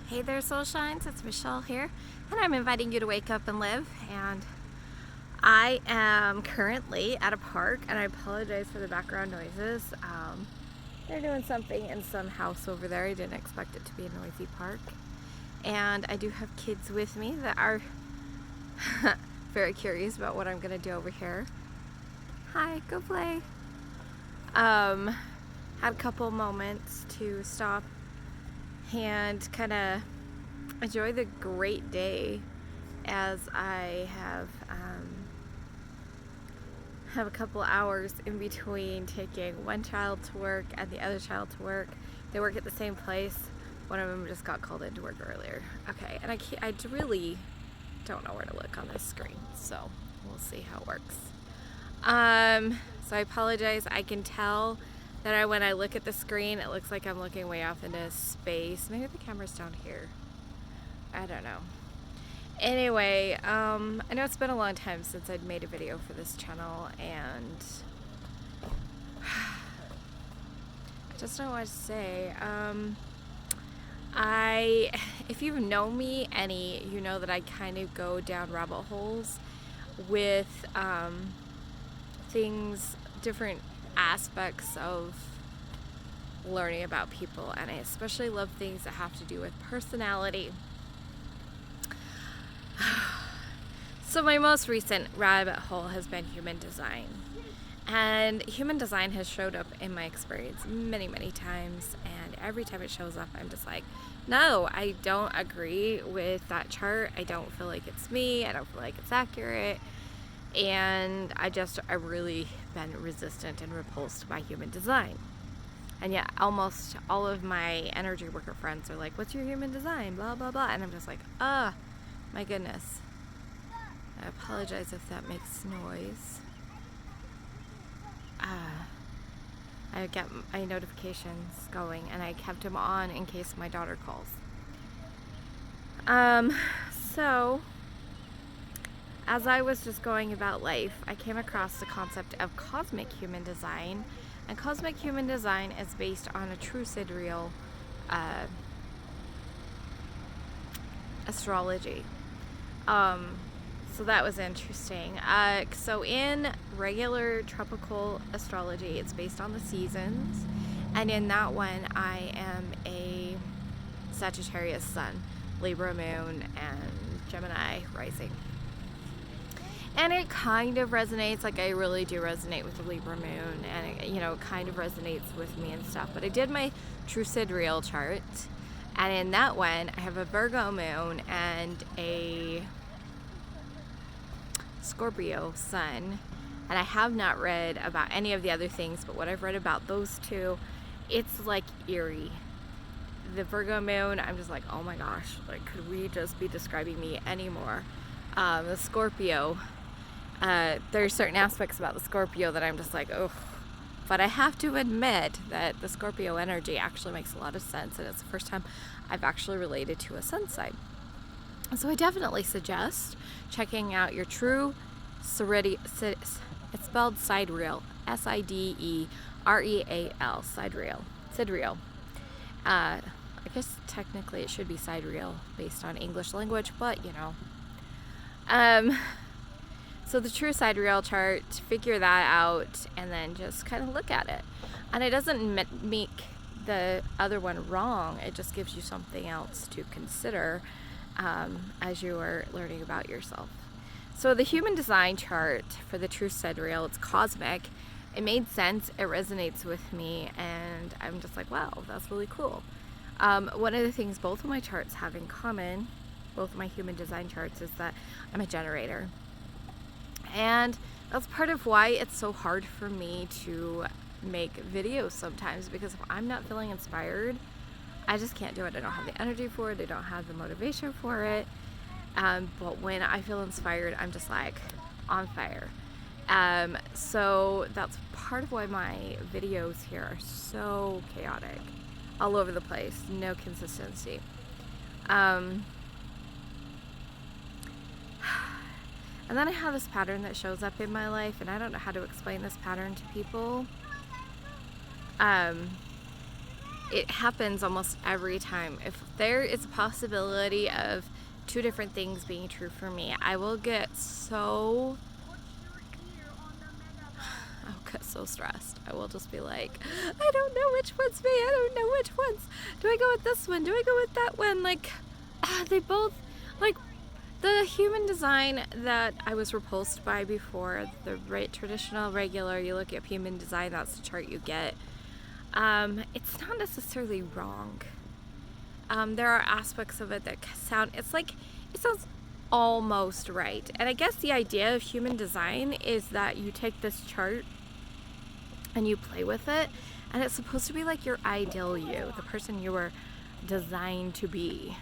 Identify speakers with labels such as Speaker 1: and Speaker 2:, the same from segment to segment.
Speaker 1: Hey there, Soul Shines, it's Michelle here, and I'm inviting you to wake up and live. And I am currently at a park, and I apologize for the background noises. They're doing something in some house over there. I didn't expect it to be a noisy park. And I do have kids with me that are very curious about what I'm going to do over here. Hi, go play. Had a couple moments to stop and kind of enjoy the great day as I have a couple hours in between taking one child to work and the other child to work. They work at the same place. One of them just got called in to work earlier. Okay, and I really don't know where to look on this screen, so we'll see how it works. So I apologize. I can tell that when I look at the screen, it looks like I'm looking way off into space. Maybe the camera's down here. I don't know. Anyway, I know it's been a long time since I'd made a video for this channel, and I just don't know what to say. If you've known me any, you know that I kind of go down rabbit holes with things, different aspects of learning about people, and I especially love things that have to do with personality. So my most recent rabbit hole has been human design, and human design has showed up in my experience many times, and every time it shows up I'm just like, no, I don't agree with that chart. I don't feel like it's me. I don't feel like it's accurate. And I really been resistant and repulsed by human design. And yet almost all of my energy worker friends are like, what's your human design? Blah, blah, blah. And I'm just like, my goodness. I apologize if that makes noise. I get my notifications going, and I kept them on in case my daughter calls. So as I was just going about life, I came across the concept of cosmic human design, and cosmic human design is based on a true sidereal astrology. So that was interesting. So in regular tropical astrology, it's based on the seasons, and in that one I am a Sagittarius sun, Libra moon, and Gemini rising. And it kind of resonates, like I really do resonate with the Libra moon, and it kind of resonates with me and stuff. But I did my true sidereal chart, and in that one I have a Virgo moon and a Scorpio sun, and I have not read about any of the other things, but what I've read about those two, it's like eerie. The Virgo moon, I'm just like, oh my gosh, like, could we just be describing me anymore? The Scorpio, there's certain aspects about the Scorpio that I'm just like, oh. But I have to admit that the Scorpio energy actually makes a lot of sense, and it's the first time I've actually related to a sun sign. So I definitely suggest checking out your true sidereal. It's spelled sidereal, S-I-D-E-R-E-A-L, sidereal. I guess technically it should be sidereal based on English language, but so the true sidereal chart, figure that out, and then just kind of look at it. And it doesn't make the other one wrong. It just gives you something else to consider as you are learning about yourself. So the human design chart for the true sidereal, it's cosmic. It made sense. It resonates with me, and I'm just like, wow, that's really cool. One of the things both of my charts have in common, both of my human design charts, is that I'm a generator. And that's part of why it's so hard for me to make videos sometimes, because if I'm not feeling inspired, I just can't do it. I don't have the energy for it. I don't have the motivation for it. But when I feel inspired, I'm just like on fire. So that's part of why my videos here are so chaotic, all over the place, no consistency. And then I have this pattern that shows up in my life, and I don't know how to explain this pattern to people. it happens almost every time. If there is a possibility of two different things being true for me, I'll get so stressed. I will just be like, I don't know which one's me. I don't know which ones. Do I go with this one? Do I go with that one? Like, they both, like, the human design that I was repulsed by before, the traditional regular, you look at human design, that's the chart you get. It's not necessarily wrong. There are aspects of it that sound, it sounds almost right. And I guess the idea of human design is that you take this chart and you play with it, and it's supposed to be like your ideal you, the person you were designed to be.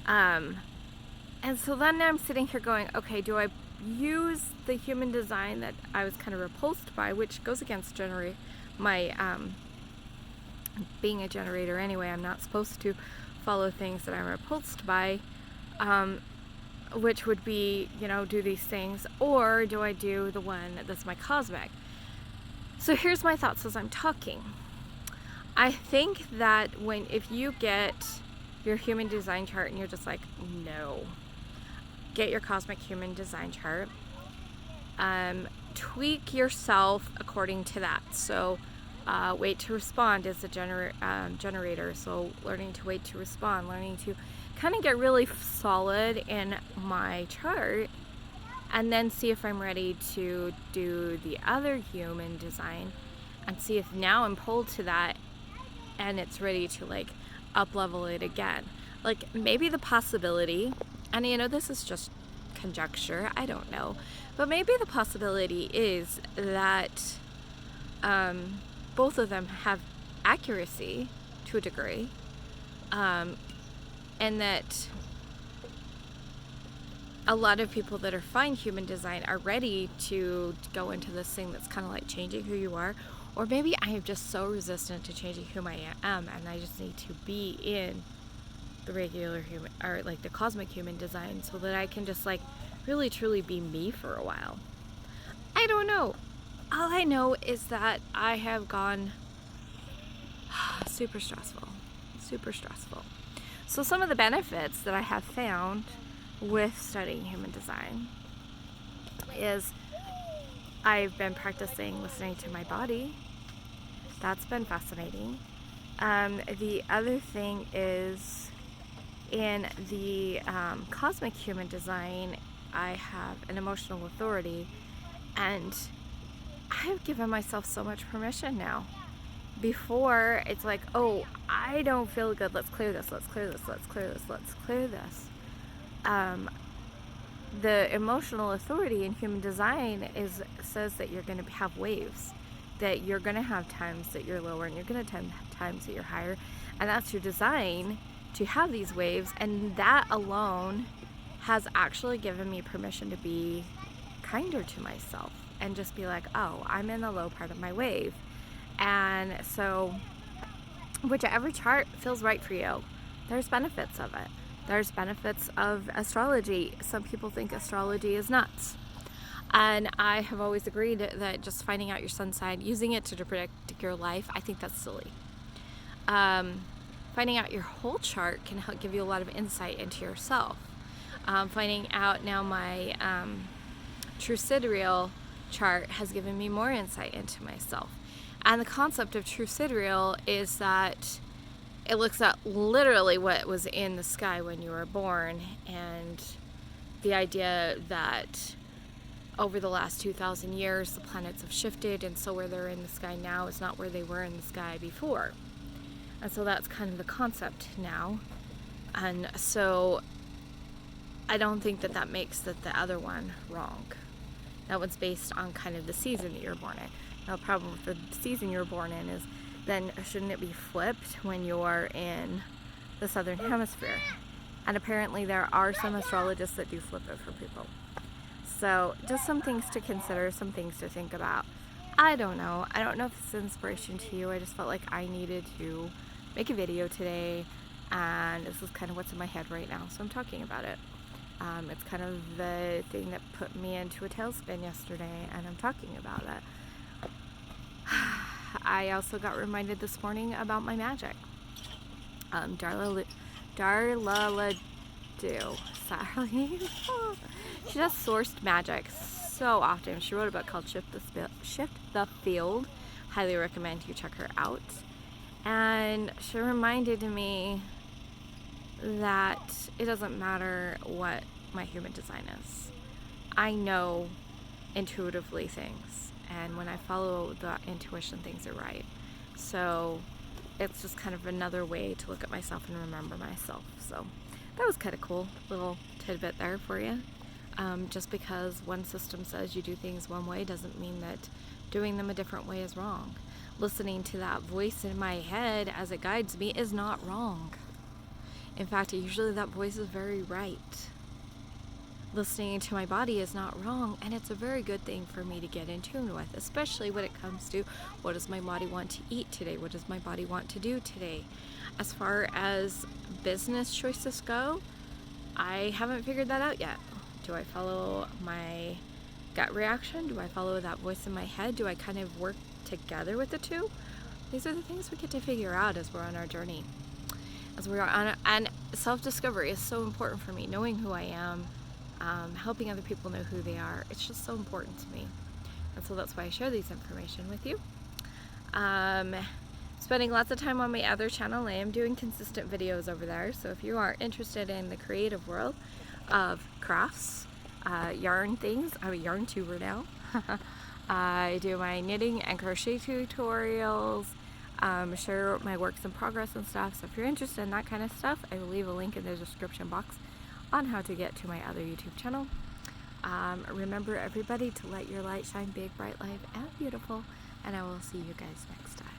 Speaker 1: And so then I'm sitting here going, okay, do I use the human design that I was kind of repulsed by, which goes against my being a generator anyway. I'm not supposed to follow things that I'm repulsed by, which would be, do these things, or do I do the one that's my cosmic? So here's my thoughts as I'm talking. I think that if you get your human design chart and you're just like, no, get your cosmic human design chart, tweak yourself according to that. So wait to respond is a generator, so learning to wait to respond, learning to kind of get really solid in my chart, and then see if I'm ready to do the other human design, and see if now I'm pulled to that and it's ready to like up level it again. Like maybe the possibility, and this is just conjecture, I don't know, but maybe the possibility is that both of them have accuracy to a degree, and that a lot of people that are fine human design are ready to go into this thing that's kind of like changing who you are. Or maybe I am just so resistant to changing who I am, and I just need to be in the regular human, or like the cosmic human design, so that I can just like really truly be me for a while. I don't know. All I know is that I have gone super stressful. So some of the benefits that I have found with studying human design is I've been practicing listening to my body. That's been fascinating. The other thing is, in the cosmic human design, I have an emotional authority, and I've given myself so much permission now. Before, it's like, oh, I don't feel good, let's clear this. The emotional authority in human design says that you're going to have waves, that you're going to have times that you're lower and you're going to have times that you're higher, and that's your design to have these waves. And that alone has actually given me permission to be kinder to myself and just be like, oh, I'm in the low part of my wave. And so whichever chart feels right for you, there's benefits of it. There's benefits of astrology. Some people think astrology is nuts. And I have always agreed that just finding out your sun sign, using it to predict your life, I think that's silly. Finding out your whole chart can help give you a lot of insight into yourself. Finding out now my true sidereal chart has given me more insight into myself. And the concept of true sidereal is that it looks at literally what was in the sky when you were born, and the idea that over the last 2,000 years the planets have shifted, and so where they're in the sky now is not where they were in the sky before. And so that's kind of the concept now. And so I don't think that makes the other one wrong. That one's based on kind of the season that you're born in. Now the problem with the season you're born in is, then shouldn't it be flipped when you're in the southern hemisphere? And apparently there are some astrologists that do flip it for people. So just some things to consider, some things to think about. I don't know if it's inspiration to you. I just felt like I needed to make a video today, and this is kind of what's in my head right now, so I'm talking about it. It's kind of the thing that put me into a tailspin yesterday, and I'm talking about it. I also got reminded this morning about my magic. Darla do. Sorry. She just sourced magic so often. She wrote a book called Shift the Field. Highly recommend you check her out. And she reminded me that it doesn't matter what my human design is. I know intuitively things, and when I follow the intuition, things are right. So it's just kind of another way to look at myself and remember myself. So that was kind of cool, little tidbit there for you. Just because one system says you do things one way doesn't mean that doing them a different way is wrong. Listening to that voice in my head as it guides me is not wrong. In fact, usually that voice is very right. Listening to my body is not wrong, and it's a very good thing for me to get in tune with, especially when it comes to what does my body want to eat today, what does my body want to do today. As far as business choices go, I haven't figured that out yet. Do I follow my gut reaction? Do I follow that voice in my head? Do I kind of work together with the two? These are the things we get to figure out as we're on our journey. As we're on, and self-discovery is so important for me, knowing who I am. Helping other people know who they are. It's just so important to me. And so that's why I share these information with you. Spending lots of time on my other channel. I am doing consistent videos over there. So if you are interested in the creative world of crafts, yarn things, I'm a yarn tuber now. I do my knitting and crochet tutorials, share my works in progress and stuff. So if you're interested in that kind of stuff, I will leave a link in the description box on how to get to my other YouTube channel. Remember, everybody, to let your light shine big, bright, light, and beautiful, and I will see you guys next time.